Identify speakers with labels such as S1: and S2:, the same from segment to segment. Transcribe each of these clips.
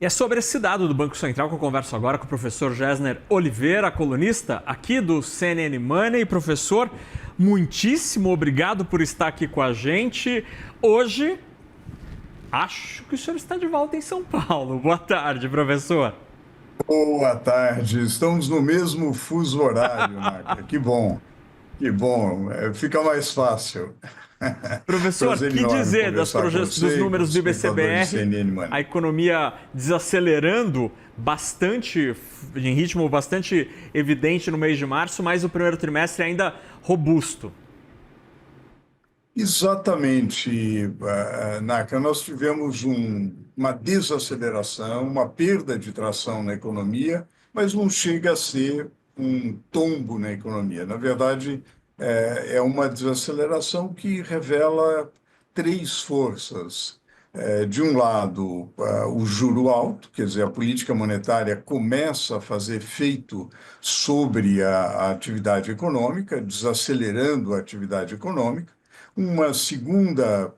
S1: E é sobre esse dado do Banco Central que eu converso agora com o professor Gessner Oliveira, colunista aqui do CNN Money. Professor, muitíssimo obrigado por estar aqui com a gente. Hoje, acho que o senhor está de volta em São Paulo. Boa tarde, professor.
S2: Boa tarde, estamos no mesmo fuso horário, Naka. Que bom, que bom. Fica mais fácil.
S1: Professor,
S2: Prazer
S1: que
S2: enorme
S1: dizer
S2: conversar com
S1: dos
S2: você e com
S1: números
S2: os
S1: do
S2: espectadores do
S1: IBCBR?
S2: CNN Money.
S1: A economia desacelerando bastante, em ritmo bastante evidente no mês de março, mas o primeiro trimestre ainda robusto.
S2: Exatamente, Naka. Nós tivemos uma desaceleração, uma perda de tração na economia, mas não chega a ser um tombo na economia. Na verdade, é uma desaceleração que revela três forças. De um lado, o juro alto, quer dizer, a política monetária começa a fazer efeito sobre a atividade econômica, desacelerando a atividade econômica. Uma segunda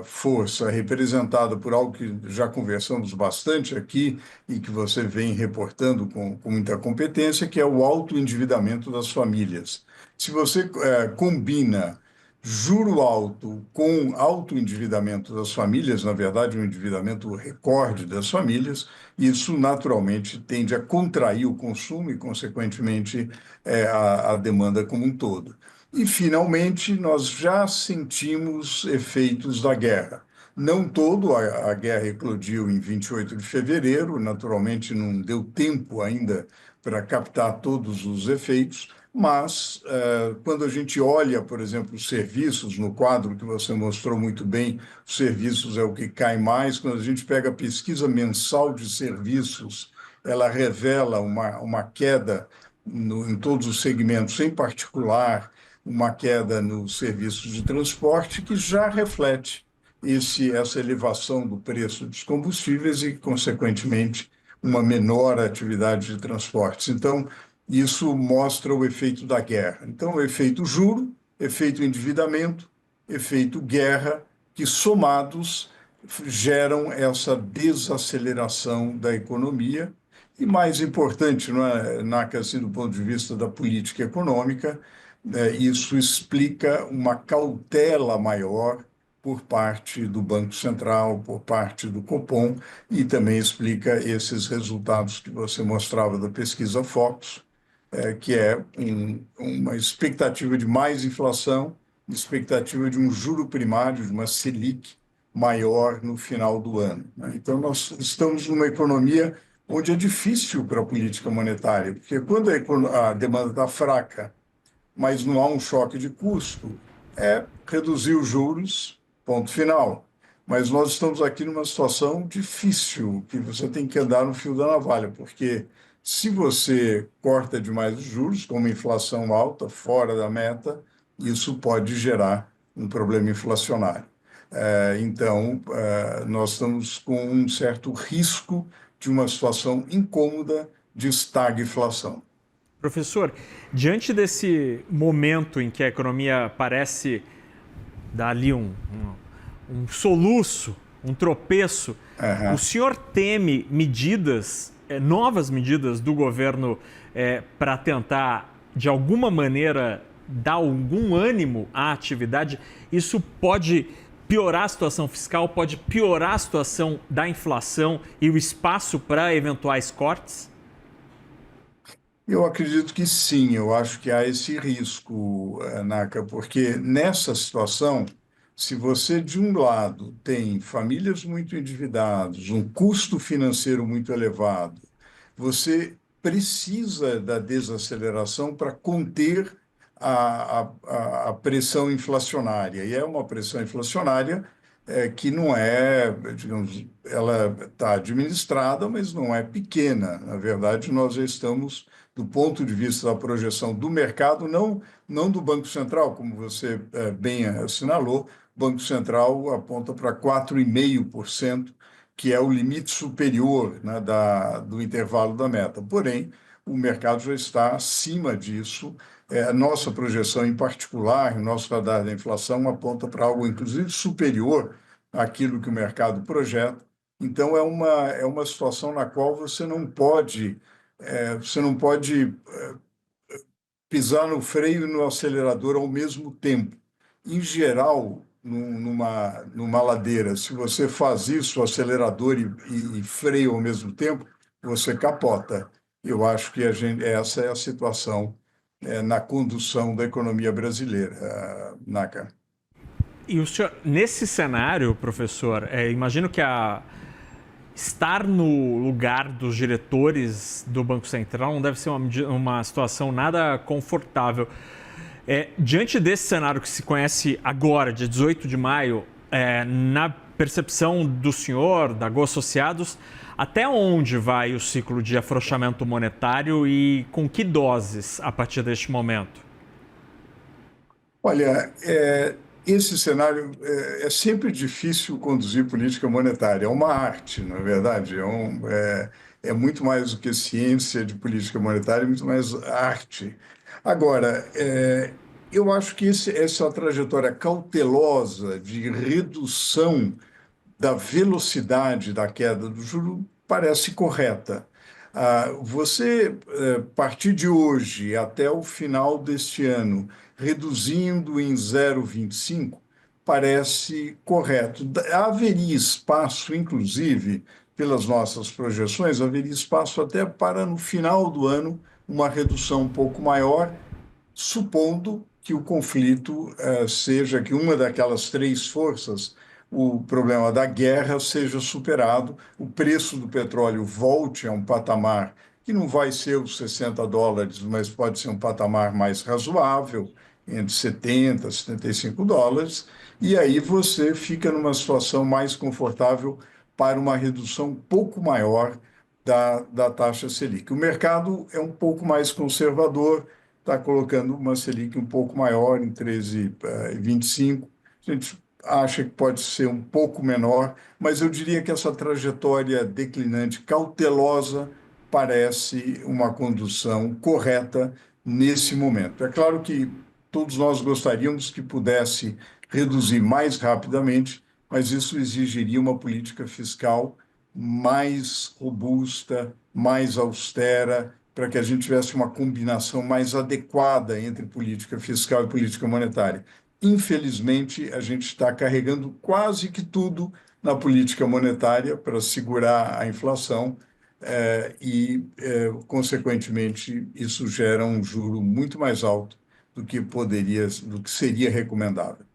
S2: força, representada por algo que já conversamos bastante aqui e que você vem reportando com muita competência, que é o autoendividamento das famílias. Se você combina juro alto com autoendividamento das famílias, na verdade, um endividamento recorde das famílias, isso naturalmente tende a contrair o consumo e, consequentemente, a demanda como um todo. E, finalmente, nós já sentimos efeitos da guerra. Não todo, a guerra eclodiu em 28 de fevereiro, naturalmente não deu tempo ainda para captar todos os efeitos, mas quando a gente olha, por exemplo, os serviços, no quadro que você mostrou muito bem, os serviços é o que cai mais. Quando a gente pega a pesquisa mensal de serviços, ela revela uma queda em todos os segmentos, em particular uma queda nos serviços de transporte, que já reflete essa elevação do preço dos combustíveis e, consequentemente, uma menor atividade de transportes. Então, isso mostra o efeito da guerra. Então, o efeito juro, efeito endividamento, efeito guerra, que somados geram essa desaceleração da economia. E mais importante, não é, Naka, assim, do ponto de vista da política econômica, isso explica uma cautela maior por parte do Banco Central, por parte do Copom, e também explica esses resultados que você mostrava da pesquisa Focus, que é uma expectativa de mais inflação, expectativa de um juro primário, de uma Selic maior no final do ano. Então, nós estamos numa economia onde é difícil para a política monetária, porque quando a demanda está fraca, mas não há um choque de custo, é reduzir os juros, ponto final. Mas nós estamos aqui numa situação difícil, que você tem que andar no fio da navalha, porque se você corta demais os juros, com uma inflação alta, fora da meta, isso pode gerar um problema inflacionário. Então, nós estamos com um certo risco de uma situação incômoda de estagflação.
S1: Professor, diante desse momento em que a economia parece dar ali um soluço, um tropeço, o
S2: Aham.
S1: senhor teme medidas, novas medidas do governo para tentar, de alguma maneira, dar algum ânimo à atividade? Isso pode piorar a situação fiscal, pode piorar a situação da inflação e o espaço para eventuais cortes?
S2: Eu acredito que sim, eu acho que há esse risco, Naka, porque nessa situação, se você, de um lado, tem famílias muito endividadas, um custo financeiro muito elevado, você precisa da desaceleração para conter a pressão inflacionária. E é uma pressão inflacionária que não é, digamos, ela está administrada, mas não é pequena. Na verdade, nós já estamos, do ponto de vista da projeção do mercado, não do Banco Central, como você bem assinalou. O Banco Central aponta para 4,5%, que é o limite superior, né, do intervalo da meta. Porém, o mercado já está acima disso. A nossa projeção, em particular, o nosso radar da inflação, aponta para algo, inclusive, superior àquilo que o mercado projeta. Então, é uma situação na qual você não pode pisar no freio e no acelerador ao mesmo tempo. Em geral, numa ladeira, se você faz isso, acelerador e freio ao mesmo tempo, você capota. Eu acho que essa é a situação na condução da economia brasileira, Naka.
S1: E o senhor, nesse cenário, professor, imagino que estar no lugar dos diretores do Banco Central não deve ser uma situação nada confortável. Diante desse cenário que se conhece agora, dia 18 de maio, na percepção do senhor, da Go Associados, até onde vai o ciclo de afrouxamento monetário e com que doses a partir deste momento?
S2: Olha, esse cenário é sempre difícil conduzir política monetária. É uma arte, na verdade. É muito mais do que ciência de política monetária, é muito mais arte. Agora, eu acho que essa trajetória cautelosa de redução da velocidade da queda do juro parece correta. Você partir de hoje até o final deste ano, reduzindo em 0,25, parece correto. Haveria espaço, inclusive, pelas nossas projeções, haveria espaço até para, no final do ano, uma redução um pouco maior, supondo que o conflito seja que uma daquelas três forças, o problema da guerra, seja superado, o preço do petróleo volte a um patamar que não vai ser os US$ 60, mas pode ser um patamar mais razoável, entre US$ 70 e US$ 75, e aí você fica numa situação mais confortável para uma redução um pouco maior da taxa Selic. O mercado é um pouco mais conservador, está colocando uma Selic um pouco maior, em 13,25. A gente acha que pode ser um pouco menor, mas eu diria que essa trajetória declinante cautelosa parece uma condução correta nesse momento. É claro que todos nós gostaríamos que pudesse reduzir mais rapidamente, mas isso exigiria uma política fiscal mais robusta, mais austera, para que a gente tivesse uma combinação mais adequada entre política fiscal e política monetária. Infelizmente, a gente está carregando quase que tudo na política monetária para segurar a inflação, consequentemente, isso gera um juro muito mais alto do que seria recomendável.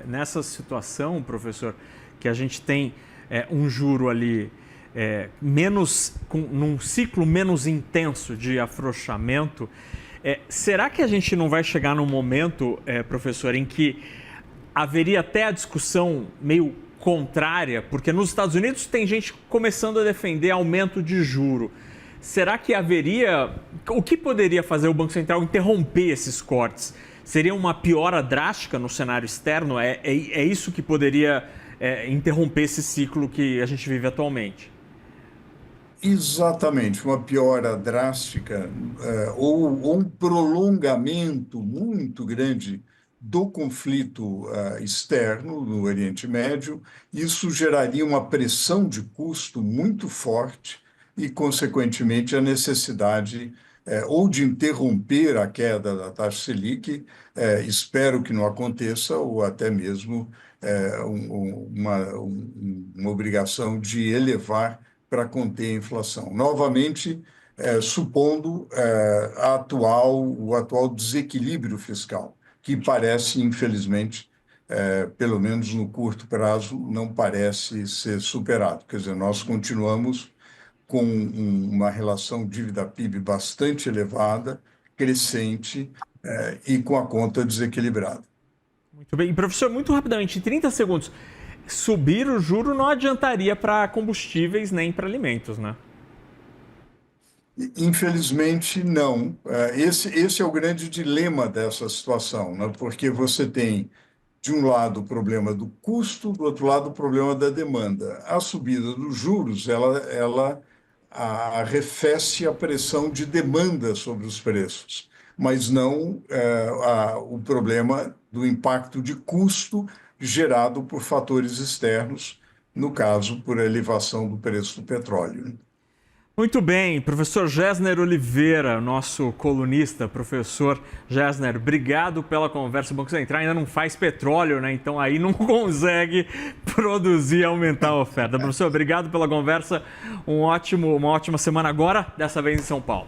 S1: Nessa situação, professor, que a gente tem um juro ali num ciclo menos intenso de afrouxamento, será que a gente não vai chegar num momento, professor, em que haveria até a discussão meio contrária, porque nos Estados Unidos tem gente começando a defender aumento de juro. Será que haveria... O que poderia fazer o Banco Central interromper esses cortes? Seria uma piora drástica no cenário externo? É isso que poderia interromper esse ciclo que a gente vive atualmente?
S2: Exatamente, uma piora drástica, ou um prolongamento muito grande do conflito externo no Oriente Médio. Isso geraria uma pressão de custo muito forte e, consequentemente, a necessidade ou de interromper a queda da taxa Selic, espero que não aconteça, ou até mesmo uma obrigação de elevar para conter a inflação. Novamente, supondo o atual desequilíbrio fiscal, que parece, infelizmente, pelo menos no curto prazo, não parece ser superado. Quer dizer, nós continuamos com uma relação dívida-PIB bastante elevada, crescente, e com a conta desequilibrada.
S1: Muito bem. E, professor, muito rapidamente, em 30 segundos, subir o juro não adiantaria para combustíveis nem para alimentos, né?
S2: Infelizmente, não. Esse é o grande dilema dessa situação, né? Porque você tem, de um lado, o problema do custo, do outro lado, o problema da demanda. A subida dos juros, ela arrefece a pressão de demanda sobre os preços, mas não o problema do impacto de custo gerado por fatores externos, no caso, por elevação do preço do petróleo.
S1: Muito bem, professor Gessner Oliveira, nosso colunista. Professor Gessner, obrigado pela conversa. O Banco Central ainda não faz petróleo, né? Então aí não consegue produzir e aumentar a oferta. Professor, obrigado pela conversa. Uma ótima semana agora, dessa vez em São Paulo.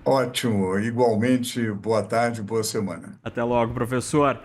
S2: Ótimo, igualmente, boa tarde, boa semana.
S1: Até logo, professor.